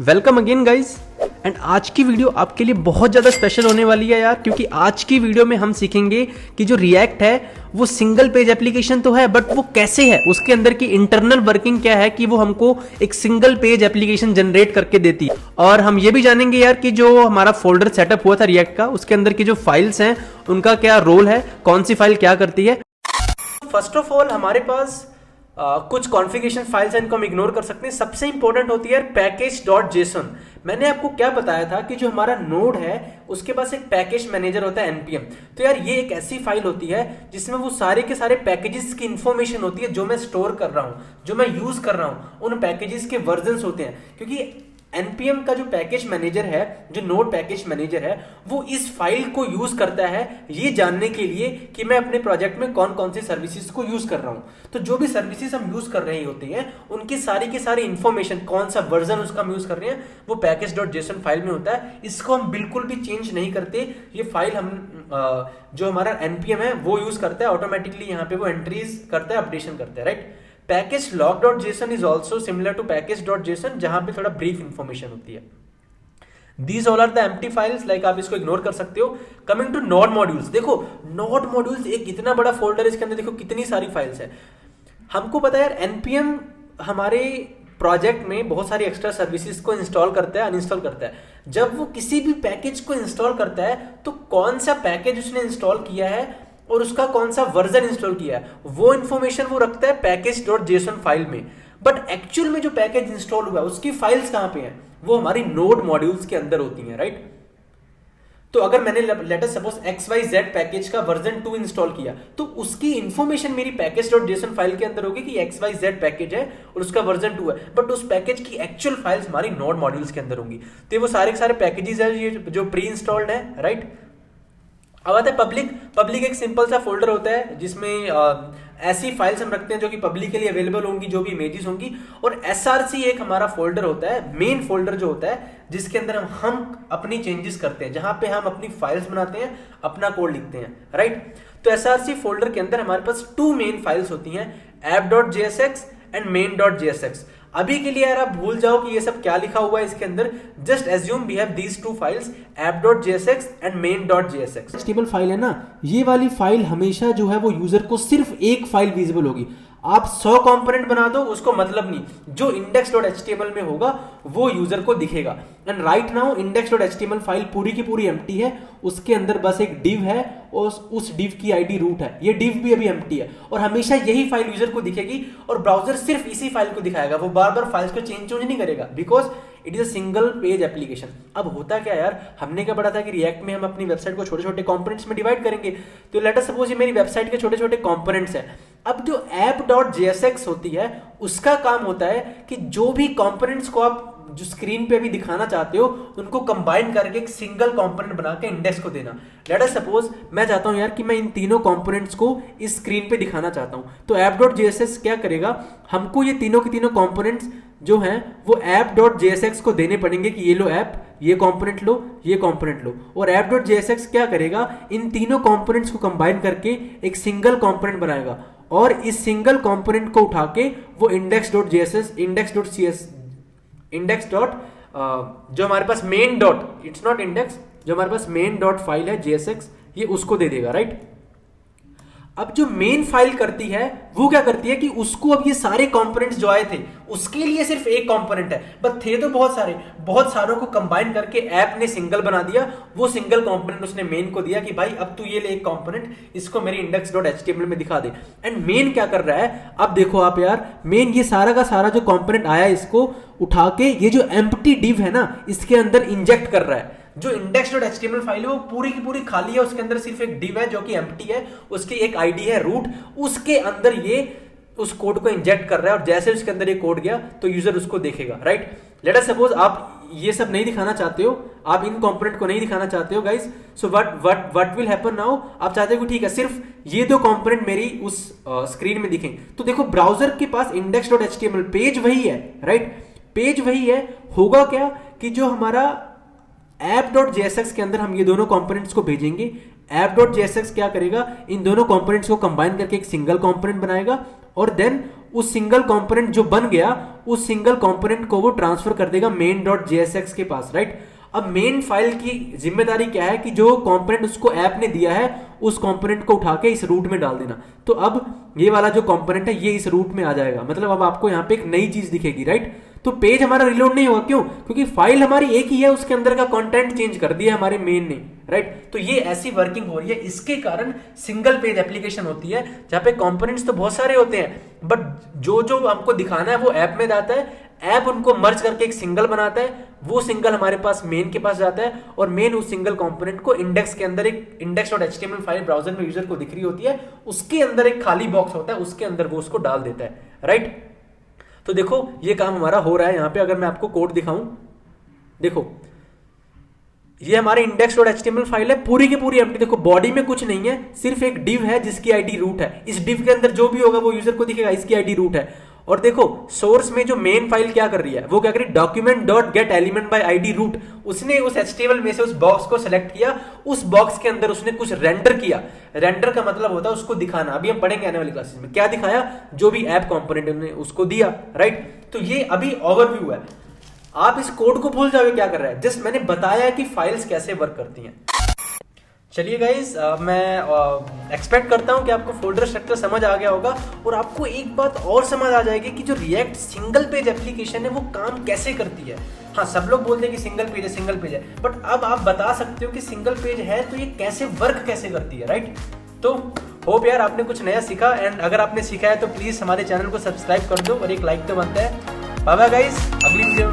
Welcome again guys. And आज की video आपके लिए बहुत ज़्यादा स्पेशल होने वाली है यार, क्योंकि आज की वीडियो में हम सीखेंगे कि जो रिएक्ट है वो सिंगल पेज एप्लीकेशन तो है, बट वो कैसे है, उसके अंदर की इंटरनल वर्किंग क्या है कि वो हमको एक सिंगल पेज एप्लीकेशन जनरेट करके देती है। और हम ये भी जानेंगे यार कि जो हमारा फोल्डर सेटअप हुआ था रिएक्ट का, उसके अंदर की जो फाइल्स हैं उनका क्या रोल है, कौन सी फाइल क्या करती है। फर्स्ट ऑफ ऑल हमारे पास कुछ कॉन्फ़िगरेशन फाइल्स हैं, इनको हम इग्नोर कर सकते हैं। सबसे इंपॉर्टेंट होती है पैकेज डॉट जेसन। मैंने आपको क्या बताया था कि जो हमारा नोड है उसके पास एक पैकेज मैनेजर होता है एनपीएम। तो यार ये एक ऐसी फाइल होती है जिसमें वो सारे के सारे पैकेजेस की इंफॉर्मेशन होती है जो मैं स्टोर कर रहा हूं, जो मैं यूज कर रहा हूं, उन पैकेजेस के वर्जन्स होते हैं। क्योंकि एनपीएम का जो पैकेज मैनेजर है, जो नोड पैकेज मैनेजर है, वो इस फाइल को यूज करता है ये जानने के लिए कि मैं अपने प्रोजेक्ट में कौन कौन सी सर्विसेज को यूज कर रहा हूं। तो जो भी सर्विसेज हम यूज कर रहे होते हैं उनकी सारी की सारी इंफॉर्मेशन, कौन सा वर्जन उसका हम यूज कर रहे हैं, वो पैकेज डॉट जेसन फाइल में होता है। इसको हम बिल्कुल भी चेंज नहीं करते। ये फाइल हम जो हमारा एनपीएम है वो यूज करता है ऑटोमेटिकली, यहाँ पे वो एंट्रीज करता है, अपडेशन करता है, right. Package lock dot JSON is also similar to package dot JSON, जहां पे थोड़ा ब्रीफ इंफॉर्मेशन होती है। These all are the empty files, like आप इसको इग्नोर कर सकते हो। कमिंग टू नोड मॉड्यूल्स, देखो नोड मॉड्यूल्स एक इतना बड़ा फोल्डर है, इसके अंदर देखो कितनी सारी फाइल्स है। हमको पता है यार एनपीएम हमारे प्रोजेक्ट में बहुत सारी एक्स्ट्रा सर्विसेज को इंस्टॉल करता है, अनइंस्टॉल करता है। जब वो किसी भी पैकेज को इंस्टॉल करता है तो कौन सा पैकेज उसने इंस्टॉल किया है और उसका कौन सा वर्जन इंस्टॉल किया है, वो इंफॉर्मेशन वो रखता है पैकेज डॉट जेसन फाइल में। बट एक्चुअल में जो पैकेज इंस्टॉल हुआ है उसकी फाइल्स कहां पे हैं, वो हमारी नोड मॉड्यूल्स के अंदर होती हैं, राइट। तो अगर मैंने let us suppose XYZ package का वर्जन 2 इंस्टॉल किया तो उसकी इंफॉर्मेशन मेरी पैकेज डॉट जेसन फाइल के अंदर होगी कि XYZ पैकेज है और उसका वर्जन 2 है। बट उस पैकेज की एक्चुअल फाइल्स हमारी नोड मॉड्यूल्स के अंदर होंगी। तो ये वो सारे के सारे पैकेजेस है ये जो प्री इंस्टॉल्ड है, राइट। अब आता है पब्लिक एक सिंपल सा फोल्डर होता है जिसमें ऐसी फाइल्स हम रखते हैं जो कि पब्लिकली अवेलेबल होंगी, जो भी इमेजेस होंगी। और SRC एक हमारा फोल्डर होता है, मेन फोल्डर जो होता है जिसके अंदर हम अपनी चेंजेस करते हैं, जहां पे हम अपनी फाइल्स बनाते हैं, अपना कोड लिखते हैं, राइट। तो SRC फोल्डर के अंदर हमारे पास 2 मेन फाइल्स होती हैं, app.jsx एंड main.jsx। अभी के लिए यार आप भूल जाओ कि ये सब क्या लिखा हुआ है इसके अंदर। Just assume we have these 2 files, app.jsx and main.jsx। HTML file है ना, ये वाली फाइल हमेशा जो है वो यूजर को सिर्फ एक फाइल विजिबल होगी। आप 100 कंपोनेंट बना दो उसको मतलब नहीं, जो index.html में होगा वो यूजर को दिखेगा। And right now index.html file पूरी की पूरी एम्प्टी है, उसके अंदर बस एक div है और उस div की आईडी रूट है। ये div भी अभी एम्प्टी है और हमेशा यही फाइल यूजर को दिखेगी और ब्राउजर सिर्फ इसी फाइल को दिखाएगा, वो बार बार फाइल्स को चेंज नहीं करेगा, because it is a single page application. अब होता क्या यार, हमने क्या पढ़ा था कि रिएक्ट में हम अपनी वेबसाइट को छोटे छोटे कंपोनेंट्स में डिवाइड करेंगे। तो लेट अस सपोज ये मेरी वेबसाइट के छोटे छोटे कंपोनेंट्स हैं। अब जो app.jsx होती है उसका काम होता है कि जो भी कंपोनेंट्स को आप जो स्क्रीन पे अभी दिखाना चाहते हो उनको कंबाइन करके एक सिंगल कंपोनेंट बना के इंडेक्स को देना। लेट अस सपोज मैं चाहता हूं यार कि मैं इन तीनों कंपोनेंट्स को इस स्क्रीन पे दिखाना चाहता हूं, तो app.jsx क्या करेगा, हमको ये तीनों के तीनों कंपोनेंट्स जो हैं वो app.jsx को देने पड़ेंगे कि ये लो ऐप, ये कंपोनेंट लो, ये कंपोनेंट लो। और app.jsx क्या करेगा, इन तीनों कंपोनेंट्स को कंबाइन करके एक सिंगल कंपोनेंट बनाएगा और इस सिंगल कंपोनेंट को उठा के वो इंडेक्स डॉट जो हमारे पास main dot, it's not index, जो हमारे पास मेन डॉट फाइल है JSX, ये उसको दे देगा, राइट। अब जो मेन फाइल करती है वो क्या करती है कि उसको अब ये सारे कंपोनेंट्स जो आए थे उसके लिए सिर्फ एक कंपोनेंट है, बट थे तो बहुत सारों को कंबाइन करके ऐप ने सिंगल बना दिया। वो सिंगल कंपोनेंट उसने मेन को दिया कि भाई अब तू ये ले एक कंपोनेंट, इसको मेरे index.html में दिखा दे। एंड मेन क्या कर रहा है, अब देखो आप यार, मेन ये सारा का सारा जो कंपोनेंट आया इसको उठा के ये जो एम्प्टी div है ना इसके अंदर इंजेक्ट कर रहा है। जो index.html फाइल है वो पूरी की पूरी खाली है, उसके अंदर सिर्फ एक div है जो कि एम्प्टी है, उसकी एक आईडी है रूट, उसके अंदर ये उस कोड को इंजेक्ट कर रहा है और जैसे उसके अंदर ये कोड गया तो यूजर उसको देखेगा, राइट। लेट अस सपोज आप ये सब नहीं दिखाना चाहते हो, आप इन कंपोनेंट को नहीं दिखाना चाहते हो guys, so what will happen now, आप चाहते हो कि ठीक है सिर्फ ये 2 कंपोनेंट मेरी उस स्क्रीन में दिखें। तो देखो ब्राउजर के पास index.html पेज वही है, राइट, पेज वही है। होगा क्या कि जो हमारा app.jsx के अंदर हम ये दोनों कंपोनेंट्स को भेजेंगे, app.jsx क्या करेगा, इन दोनों कंपोनेंट्स को कंबाइन करके एक सिंगल कंपोनेंट बनाएगा और देन उस सिंगल कंपोनेंट जो बन गया, उस सिंगल कंपोनेंट को वो ट्रांसफर कर देगा main.jsx के पास, राइट। अब मेन फाइल की जिम्मेदारी क्या है कि जो कंपोनेंट उसको ऐप ने दिया है उस कंपोनेंट को उठा के इस रूट में डाल देना। तो अब ये वाला जो कंपोनेंट है ये इस रूट में आ जाएगा, मतलब अब आपको यहाँ पे एक नई चीज दिखेगी, राइट। तो पेज हमारा रिलोड नहीं होगा, क्यों? क्योंकि फाइल हमारी एक ही है, उसके अंदर का कंटेंट चेंज कर दिया हमारे मेन ने, राइट। तो ये ऐसी वर्किंग हो रही है, इसके कारण सिंगल पेज एप्लीकेशन होती है जहां पे कंपोनेंट्स तो बहुत सारे होते हैं, बट जो जो हमको दिखाना है वो ऐप में जाता है, ऐप उनको मर्ज करके एक सिंगल बनाता है, वो सिंगल हमारे पास मेन के पास जाता है, और मेन उस सिंगल कंपोनेंट को इंडेक्स के अंदर एक index.html फाइल ब्राउजर में यूजर को दिख रही होती है, उसके अंदर एक खाली बॉक्स होता है, उसके अंदर वो उसको डाल देता है, राइट। तो देखो ये काम हमारा हो रहा है यहाँ पे। अगर मैं आपको कोड दिखाऊं, देखो ये हमारी index.html फाइल है, पूरी की पूरी एम्प्टी। देखो बॉडी में कुछ नहीं है, सिर्फ एक डिव है जिसकी आईडी रूट है, इस डिव के अंदर जो भी होगा वो यूजर को दिखेगा, इसकी आईडी रूट है। और देखो सोर्स में जो मेन फाइल क्या कर रही है, वो क्या कर रही है, document.getElement by id root। उसने उस HTML में से उस बॉक्स को सिलेक्ट किया, उस बॉक्स के अंदर उसने कुछ रेंडर किया। रेंडर का मतलब होता है उसको दिखाना, अभी हम पढ़ेंगे आने वाली क्लासेस में। क्या दिखाया? जो भी ऐप कंपोनेंट ने उसको दिया, राइट। तो ये अभी ओवरव्यू है, आप इस कोड को भूल जाओगे क्या कर रहा है, जस्ट मैंने बताया कि फाइल्स कैसे वर्क करती हैं। चलिए गाइज, मैं एक्सपेक्ट करता हूं कि आपको फोल्डर स्ट्रक्चर समझ आ गया होगा, और आपको एक बात और समझ आ जाएगी कि जो रिएक्ट सिंगल पेज एप्लीकेशन है वो काम कैसे करती है। हाँ, सब लोग बोलते हैं कि सिंगल पेज है, सिंगल पेज है, बट अब आप बता सकते हो कि सिंगल पेज है तो ये कैसे वर्क कैसे करती है, राइट। तो होप यार आपने कुछ नया सीखा, एंड अगर आपने सीखा है तो प्लीज हमारे चैनल को सब्सक्राइब कर दो, और एक लाइक तो बनता है। बाय बाय गाइज, अगली वीडियो